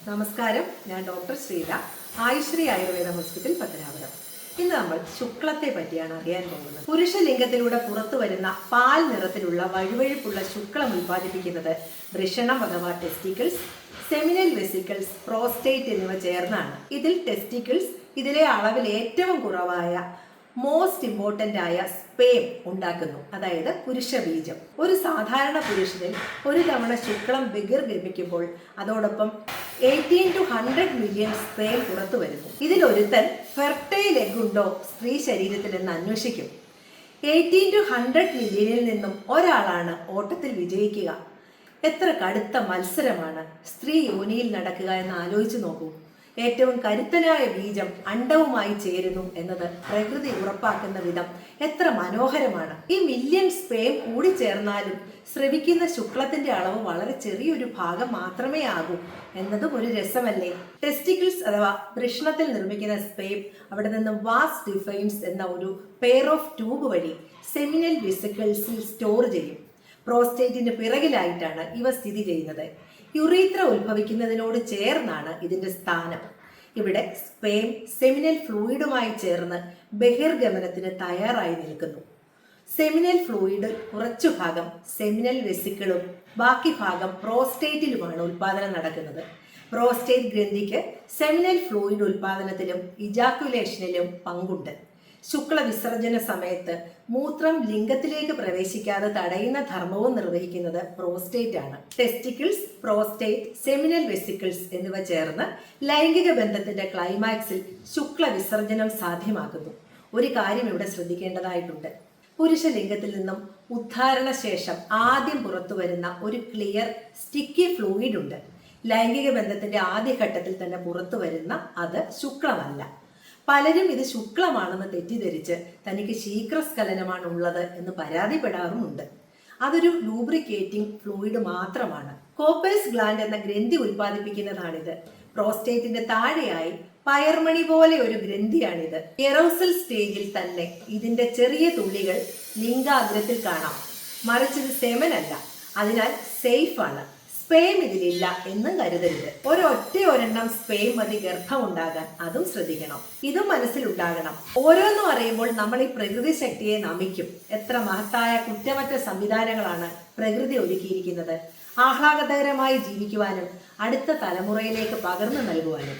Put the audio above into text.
നമസ്കാരം, ഞാൻ doctor Srila, Ayushree Ayurveda hospital Pathanapuram. ഇന്ന് നമ്മൾ ശുക്ലത്തെ പറ്റിയാണ് അറിയാൻ പോകുന്നത്. പുരുഷ ലിംഗത്തിലൂടെ പുറത്തു വരുന്ന പാൽ നിറത്തിലുള്ള വഴുവഴുപ്പുള്ള ശുക്ലം ഉൽപ്പാദിപ്പിക്കുന്നത് വൃഷണം അഥവാ ടെസ്റ്റിക്കിൾസ്, സെമിനൽ വെസിക്കിൾസ്, പ്രോസ്റ്റേറ്റ് എന്നിവ ചേർന്നാണ്. ഇതിൽ ടെസ്റ്റിക്കിൾസ് ഇതിലെ അളവിൽ ഏറ്റവും കുറവായ മോസ്റ്റ് ഇമ്പോർട്ടൻ്റ് ആയ സ്പേം ഉണ്ടാക്കുന്നു, അതായത് പുരുഷബീജം. ഒരു സാധാരണ പുരുഷനിൽ ഒരു തവണ ശുക്ലം ബഹിർഗമിക്കുമ്പോൾ അതോടൊപ്പം 18 to 100 മില്യൺ സ്പേം പുറത്തു വരുന്നു. ഇതിലൊരുത്തൻ ഫെർട്ടൈൽ എഗ് ഉണ്ടോ സ്ത്രീ ശരീരത്തിൽ എന്ന് അന്വേഷിക്കും. 18 to 100 മില്യണിൽ നിന്നും ഒരാളാണ് ഓട്ടത്തിൽ വിജയിക്കുക. എത്ര കടുത്ത മത്സരമാണ് സ്ത്രീ യോനിയിൽ നടക്കുക എന്ന് ആലോചിച്ചു നോക്കൂ. ഏറ്റവും കരുത്തനായ ബീജം അണ്ഡവുമായി ചേരുന്നു എന്നത് പ്രകൃതി ഉറപ്പാക്കുന്ന വിധം എത്ര മനോഹരമാണ്. ഈ മില്യൺ സ്പേം കൂടി ചേർന്നാലും സ്രവിക്കുന്ന ശുക്ലത്തിന്റെ അളവ് വളരെ ചെറിയൊരു ഭാഗം മാത്രമേ ആകൂ എന്നതും ഒരു രസമല്ലേ. ടെസ്റ്റിക്കിൾസ് അഥവാ വൃഷണത്തിൽ നിർമ്മിക്കുന്ന സ്പേം അവിടെ നിന്ന് വാസ് ഡിഫൈൻസ് എന്ന ഒരു പെയർ ഓഫ് ട്യൂബ് വഴി സെമിനൽ വെസിക്കിൾസിൽ സ്റ്റോർ ചെയ്യും. പ്രോസ്റ്റേറ്റിന് പിറകിലായിട്ടാണ് ഇവ സ്ഥിതി ചെയ്യുന്നത്. യുറീത്ര ഉത്ഭവിക്കുന്നതിനോട് ചേർന്നാണ് ഇതിന്റെ സ്ഥാനം. ഇവിടെ സ്പേം സെമിനൽ ഫ്ലൂയിഡുമായി ചേർന്ന് ബഹിർഗമനത്തിന് തയ്യാറായി നിൽക്കുന്നു. സെമിനൽ ഫ്ലൂയിഡ് കുറച്ചു ഭാഗം സെമിനൽ വെസിക്കിളും ബാക്കി ഭാഗം പ്രോസ്റ്റേറ്റിലുമാണ് ഉൽപാദനം നടക്കുന്നത്. പ്രോസ്റ്റേറ്റ് ഗ്രന്ഥിക്ക് സെമിനൽ ഫ്ലൂയിഡ് ഉൽപാദനത്തിലും ഇജാക്കുലേഷനിലും പങ്കുണ്ട്. ശുക്ല വിസർജന സമയത്ത് മൂത്രം ലിംഗത്തിലേക്ക് പ്രവേശിക്കാതെ തടയുന്ന ധർമ്മവും നിർവഹിക്കുന്നത് പ്രോസ്റ്റേറ്റ് ആണ്. ടെസ്റ്റിക്കിൾസ്, പ്രോസ്റ്റേറ്റ്, സെമിനൽ വെസിക്കിൾസ് എന്നിവ ചേർന്ന് ലൈംഗിക ബന്ധത്തിന്റെ ക്ലൈമാക്സിൽ ശുക്ല വിസർജനം സാധ്യമാക്കുന്നു. ഒരു കാര്യം ഇവിടെ ശ്രദ്ധിക്കേണ്ടതായിട്ടുണ്ട്. പുരുഷ ലിംഗത്തിൽ നിന്നും ഉദ്ധാരണ ശേഷം ആദ്യം പുറത്തു വരുന്ന ഒരു ക്ലിയർ സ്റ്റിക്കി ഫ്ലൂയിഡ് ഉണ്ട്. ലൈംഗിക ബന്ധത്തിന്റെ ആദ്യഘട്ടത്തിൽ തന്നെ പുറത്തു വരുന്ന അത് ശുക്ലമല്ല. പലരും ഇത് ശുക്ലമാണെന്ന് തെറ്റിദ്ധരിച്ച് തനിക്ക് ശീഘ്രസ്ഖലനമാണ് ഉള്ളത് എന്ന് പരാതിപ്പെടാറുമുണ്ട്. അതൊരു ലൂബ്രിക്കേറ്റിംഗ് ഫ്ലൂയിഡ് മാത്രമാണ്. കോപ്പേഴ്സ് ഗ്ലാൻഡ് എന്ന ഗ്രന്ഥി ഉൽപ്പാദിപ്പിക്കുന്നതാണിത്. പ്രോസ്റ്റേറ്റിന്റെ താഴെയായി പയർമണി പോലെ ഒരു ഗ്രന്ഥിയാണിത്. എറോസൽ സ്റ്റേജിൽ തന്നെ ഇതിന്റെ ചെറിയ തുള്ളികൾ ലിംഗാഗ്രത്തിൽ കാണാം. മറിച്ച് ഇത് സെമനല്ല, അതിനാൽ സേഫ് ആണ്. സ്പേം ഇതിലില്ല എന്നും കരുതരുത്. ഒരെണ്ണം സ്പേം മതി ഗർഭമുണ്ടാകാൻ, അതും ശ്രദ്ധിക്കണം. ഇതും മനസ്സിലുണ്ടാകണം. ഓരോന്നും അറിയുമ്പോൾ നമ്മൾ ഈ പ്രകൃതി ശക്തിയെ നമിക്കും. എത്ര മഹത്തായ കുറ്റമറ്റ സംവിധാനങ്ങളാണ് പ്രകൃതി ഒരുക്കിയിരിക്കുന്നത്. ആഹ്ലാദകരമായി ജീവിക്കുവാനും അടുത്ത തലമുറയിലേക്ക് പകർന്നു നൽകുവാനും.